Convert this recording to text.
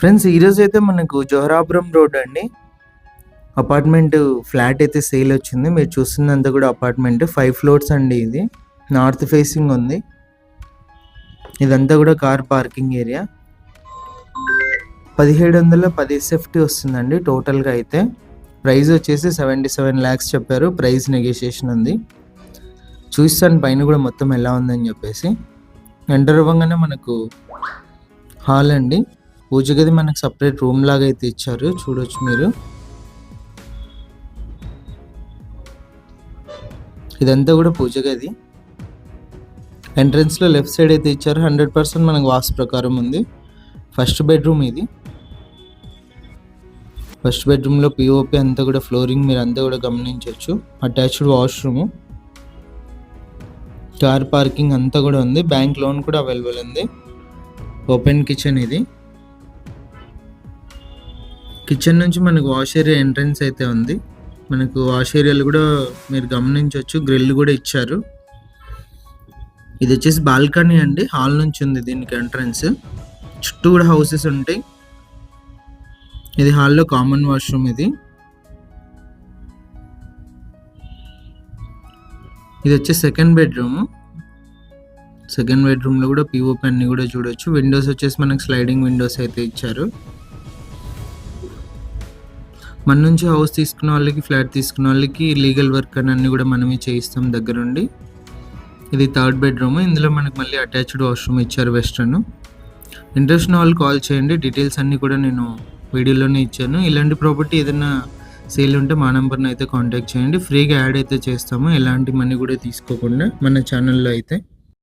Friends ఈరోజు అయితే మనకు జోహరాపురం రోడ్ అండి. అపార్ట్మెంట్ ఫ్లాట్ అయితే సేల్ వచ్చింది. మీరు చూస్తున్నంత కూడా అపార్ట్మెంట్ 5 ఫ్లోర్స్ అండి. ఇది నార్త్ ఫేసింగ్ ఉంది. ఇదంతా కూడా కార్ పార్కింగ్ ఏరియా. 1710 SFT వస్తుందండి టోటల్గా అయితే. ప్రైస్ వచ్చేసి 77 lakhs చెప్పారు. ప్రైస్ నెగోషియేషన్ ఉంది. చూస్తాను పైన కూడా మొత్తం ఎలా ఉందని చెప్పేసి. ఎంటర్ అవ్వగానే మనకు హాల్ అండి. పూజ గది మనకు సపరేట్ రూమ్ లాగా అయితే ఇచ్చారు, చూడొచ్చు మీరు. ఇదంతా కూడా పూజ గది. ఎంట్రన్స్ లో లెఫ్ట్ సైడ్ అయితే ఇచ్చారు. 100% మనకు వాస్తు ప్రకారం ఉంది. ఫస్ట్ బెడ్రూమ్ ఇది. ఫస్ట్ బెడ్రూమ్ లో పిఓపి అంతా కూడా ఫ్లోరింగ్ మీరు అంతా కూడా గమనించవచ్చు. అటాచ్డ్ వాష్రూమ్, కార్ పార్కింగ్ అంతా కూడా ఉంది. బ్యాంక్ లోన్ కూడా అవైలబుల్ ఉంది. ఓపెన్ కిచెన్ ఇది. కిచెన్ నుంచి మనకు వాష్ ఏరియా ఎంట్రన్స్ అయితే ఉంది. మనకు వాష్ ఏరియాలు కూడా మీరు గమనించవచ్చు. గ్రిల్ కూడా ఇచ్చారు. ఇది వచ్చేసి బాల్కనీ అండి. హాల్ నుంచి ఉంది దీనికి ఎంట్రన్స్. చుట్టూ కూడా హౌసెస్ ఉంటాయి. ఇది హాల్లో కామన్ వాష్రూమ్ ఇది. ఇది వచ్చేసి సెకండ్ బెడ్రూమ్. సెకండ్ బెడ్రూమ్ లో కూడా పిఓపి అన్ని కూడా చూడొచ్చు. విండోస్ వచ్చేసి మనకు స్లైడింగ్ విండోస్ అయితే ఇచ్చారు. మన నుంచి హౌస్ తీసుకున్న వాళ్ళకి, ఫ్లాట్ తీసుకున్న వాళ్ళకి లీగల్ వర్క్ అన్నీ కూడా మనమే చేయిస్తాం దగ్గరుండి. ఇది థర్డ్ బెడ్రూమ్. ఇందులో మనకు మళ్ళీ అటాచ్డ్ వాష్రూమ్ ఇచ్చారు వెస్ట్రన్. ఇంట్రెస్ట్ ఉన్న వాళ్ళు కాల్ చేయండి. డీటెయిల్స్ అన్నీ కూడా నేను వీడియోలోనే ఇచ్చాను. ఇలాంటి ప్రాపర్టీ ఏదైనా సేల్ ఉంటే మా నెంబర్ని అయితే కాంటాక్ట్ చేయండి. ఫ్రీగా యాడ్ అయితే చేస్తాము, ఎలాంటి మనీ కూడా తీసుకోకుండా మన ఛానల్లో అయితే.